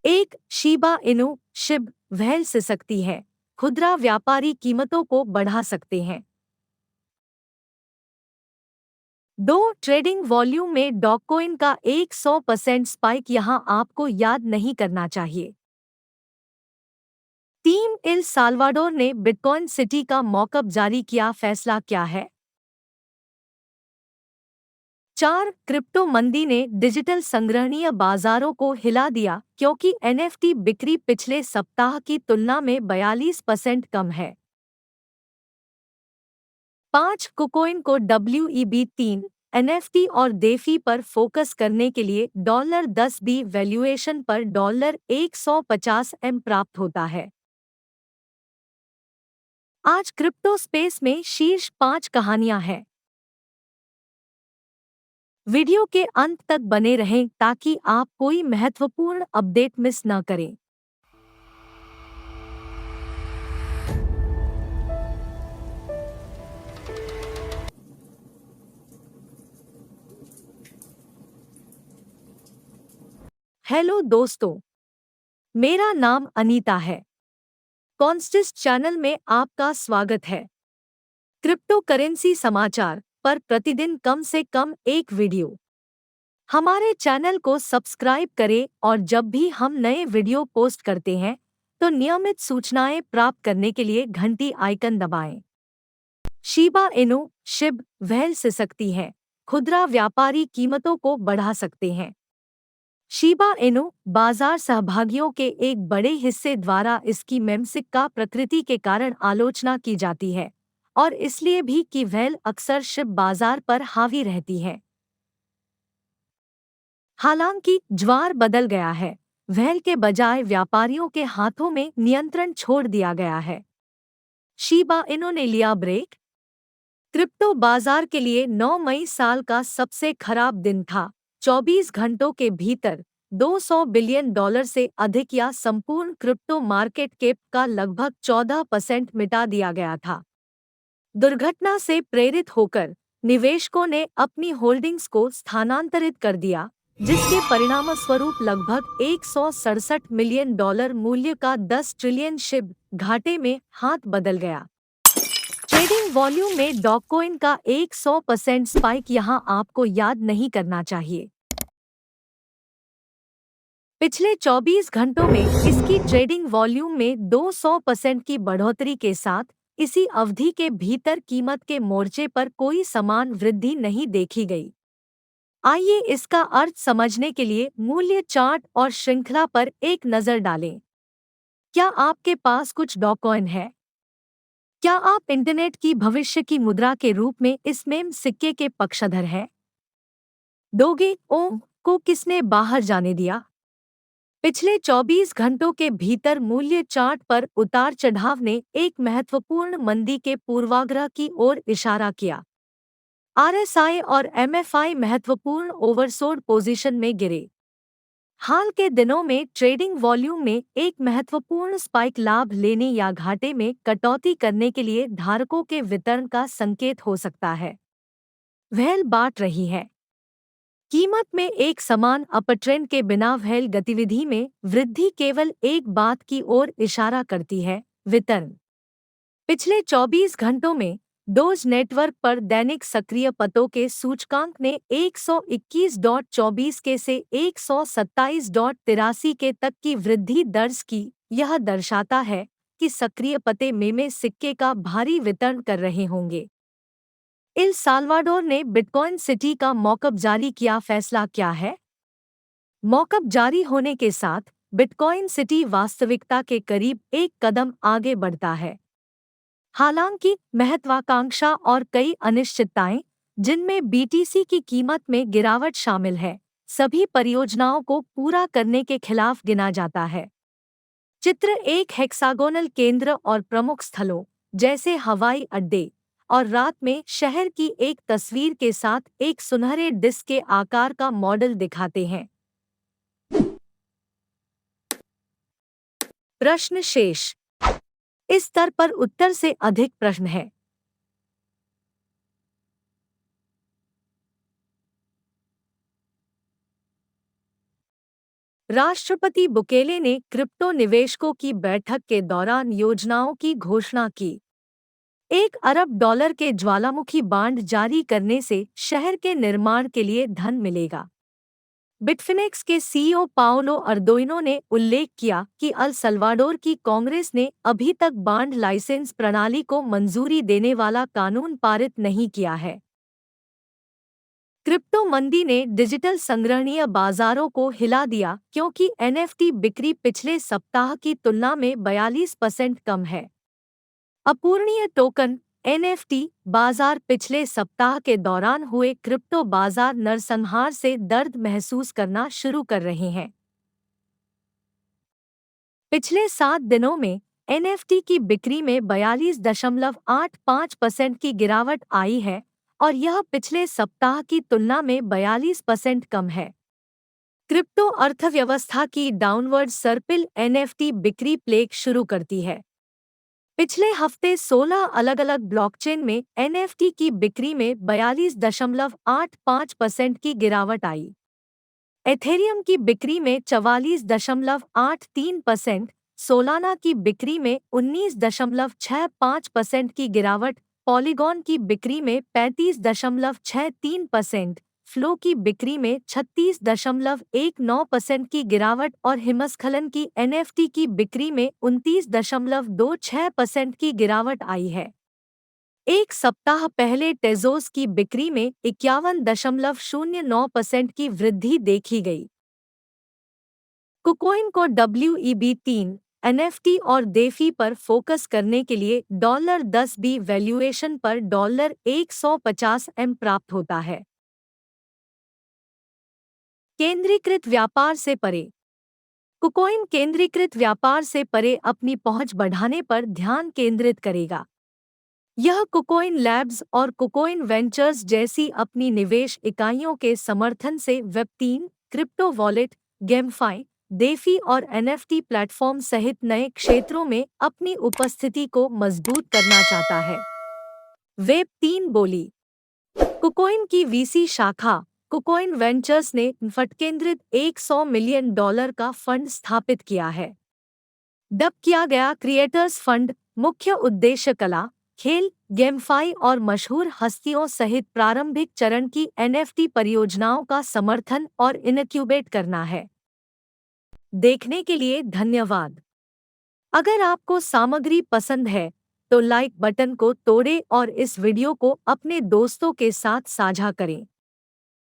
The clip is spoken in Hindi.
एक शीबा इनु शिब व्हेल से सकती है। खुदरा व्यापारी कीमतों को बढ़ा सकते हैं। 2 ट्रेडिंग वॉल्यूम में डॉककॉइन का 100% स्पाइक यहां आपको याद नहीं करना चाहिए। 3 इल साल्वाडोर ने बिटकॉइन सिटी का मॉकअप जारी किया, फैसला क्या है? 4 क्रिप्टो मंदी ने डिजिटल संग्रहणीय बाजारों को हिला दिया क्योंकि एनएफटी बिक्री पिछले सप्ताह की तुलना में 42% कम है। 5 कुकोइन को WEB3 एनएफटी और देफी पर फोकस करने के लिए $10 वैल्यूएशन पर $150 प्राप्त होता है। आज क्रिप्टो स्पेस में शीर्ष 5 कहानियां हैं। वीडियो के अंत तक बने रहें ताकि आप कोई महत्वपूर्ण अपडेट मिस न करें। हेलो दोस्तों, मेरा नाम अनीता है। कॉन्स्टिस चैनल में आपका स्वागत है। क्रिप्टो करेंसी समाचार पर प्रतिदिन कम से कम एक वीडियो। हमारे चैनल को सब्सक्राइब करें और जब भी हम नए वीडियो पोस्ट करते हैं तो नियमित सूचनाएं प्राप्त करने के लिए घंटी आइकन दबाएं। शीबा इनु शिब व्हेल से सकती है। खुदरा व्यापारी कीमतों को बढ़ा सकते हैं। शीबा इनु बाजार सहभागियों के एक बड़े हिस्से द्वारा इसकी मेमसिक्का प्रकृति के कारण आलोचना की जाती है और इसलिए भी कि व्हेल अक्सर शिब बाजार पर हावी रहती है। हालांकि ज्वार बदल गया है। व्हेल के बजाय व्यापारियों के हाथों में नियंत्रण छोड़ दिया गया है। शीबा इनु ने लिया ब्रेक। क्रिप्टो बाजार के लिए 9 मई साल का सबसे खराब दिन था। 24 घंटों के भीतर $200 बिलियन से अधिक या संपूर्ण क्रिप्टो मार्केट कैप का लगभग 14% मिटा दिया गया था। दुर्घटना से प्रेरित होकर निवेशकों ने अपनी होल्डिंग्स को स्थानांतरित कर दिया, जिसके परिणामस्वरूप लगभग $167 मिलियन मूल्य का 10 ट्रिलियन शिब घाटे में हाथ बदल गया। ट्रेडिंग वॉल्यूम में डॉककॉइन का 100% स्पाइक यहां आपको याद नहीं करना चाहिए। पिछले 24 घंटों में इसकी ट्रेडिंग वॉल्यूम में 200% की बढ़ोतरी के साथ इसी अवधि के भीतर कीमत के मोर्चे पर कोई समान वृद्धि नहीं देखी गई। आइए इसका अर्थ समझने के लिए मूल्य चार्ट और श्रृंखला पर एक नज़र डालें। क्या आपके पास कुछ डॉककॉइन है? क्या आप इंटरनेट की भविष्य की मुद्रा के रूप में इस मेम सिक्के के पक्षधर हैं? डोगे ओ को किसने बाहर जाने दिया? पिछले 24 घंटों के भीतर मूल्य चार्ट पर उतार चढ़ाव ने एक महत्वपूर्ण मंदी के पूर्वाग्रह की ओर इशारा किया। आरएसआई और एमएफआई महत्वपूर्ण ओवरसोल्ड पोजीशन में गिरे। हाल के दिनों में ट्रेडिंग वॉल्यूम में एक महत्वपूर्ण स्पाइक लाभ लेने या घाटे में कटौती करने के लिए धारकों के वितरण का संकेत हो सकता है। व्हेल बांट रही है। कीमत में एक समान अपट्रेंड के बिना व्हेल गतिविधि में वृद्धि केवल एक बात की ओर इशारा करती है, वितरण। पिछले 24 घंटों में डोज नेटवर्क पर दैनिक सक्रिय पतों के सूचकांक ने 121.24 के से 127.83 के तक की वृद्धि दर्ज की। यह दर्शाता है कि सक्रिय पते मेमे सिक्के का भारी वितरण कर रहे होंगे। इल साल्वाडोर ने बिटकॉइन सिटी का मॉकअप जारी किया, फैसला क्या है? मॉकअप जारी होने के साथ बिटकॉइन सिटी वास्तविकता के करीब एक कदम आगे बढ़ता है। हालांकि महत्वाकांक्षा और कई अनिश्चितताएं, जिनमें बीटीसी की कीमत में गिरावट शामिल है, सभी परियोजनाओं को पूरा करने के खिलाफ गिना जाता है। चित्र एक हेक्सागोनल केंद्र और प्रमुख स्थलों जैसे हवाई अड्डे और रात में शहर की एक तस्वीर के साथ एक सुनहरे डिस्क के आकार का मॉडल दिखाते हैं। प्रश्न शेष। इस स्तर पर उत्तर से अधिक प्रश्न है। राष्ट्रपति बुकेले ने क्रिप्टो निवेशकों की बैठक के दौरान योजनाओं की घोषणा की। $1 अरब के ज्वालामुखी बांड जारी करने से शहर के निर्माण के लिए धन मिलेगा। बिटफिनेक्स के सीईओ पाओलो अर्दोइनो ने उल्लेख किया कि अल सल्वाडोर की कांग्रेस ने अभी तक बांड लाइसेंस प्रणाली को मंजूरी देने वाला कानून पारित नहीं किया है। क्रिप्टो मंदी ने डिजिटल संग्रहणीय बाजारों को हिला दिया क्योंकि एनएफटी बिक्री पिछले सप्ताह की तुलना में 42% कम है। अपूर्णीय टोकन एनएफटी बाजार पिछले सप्ताह के दौरान हुए क्रिप्टो बाजार नरसंहार से दर्द महसूस करना शुरू कर रहे हैं। पिछले 7 दिनों में एनएफटी की बिक्री में 42.85% की गिरावट आई है और यह पिछले सप्ताह की तुलना में 42% कम है। क्रिप्टो अर्थव्यवस्था की डाउनवर्ड सर्पिल एनएफटी बिक्री प्लेग शुरू करती है। पिछले हफ्ते 16 अलग-अलग ब्लॉकचेन में एनएफटी की बिक्री में 42.85% की गिरावट आई। एथेरियम की बिक्री में 44.83%, सोलाना की बिक्री में 19.65% की गिरावट, पॉलीगॉन की बिक्री में 35.63%, फ्लो की बिक्री में 36.19% की गिरावट और हिमस्खलन की एनएफटी की बिक्री में 29.26% की गिरावट आई है। एक सप्ताह पहले टेज़ोस की बिक्री में 51.09% की वृद्धि देखी गई। कुकोइन को WEB3 एनएफटी और देफी पर फोकस करने के लिए $10 वैल्यूएशन पर $150 प्राप्त होता है। केंद्रीकृत व्यापार से परे। कुकोइन केंद्रीकृत व्यापार से परे अपनी पहुंच बढ़ाने पर ध्यान केंद्रित करेगा। यह कुकोइन लैब्स और कुकोइन वेंचर्स जैसी अपनी निवेश इकाइयों के समर्थन से वेब3, क्रिप्टो वॉलेट, गेमफाई, देफी और एनएफटी प्लेटफॉर्म सहित नए क्षेत्रों में अपनी उपस्थिति को मजबूत करना चाहता है। वेब3 बोली। कुकोइन की वीसी शाखा कुकोइन वेंचर्स ने फटकेंद्रित $100 मिलियन का फंड स्थापित किया है। डब किया गया क्रिएटर्स फंड मुख्य उद्देश्य कला, खेल, गेमफाई और मशहूर हस्तियों सहित प्रारंभिक चरण की एनएफटी परियोजनाओं का समर्थन और इनक्यूबेट करना है। देखने के लिए धन्यवाद। अगर आपको सामग्री पसंद है तो लाइक बटन को तोड़ें और इस वीडियो को अपने दोस्तों के साथ साझा करें।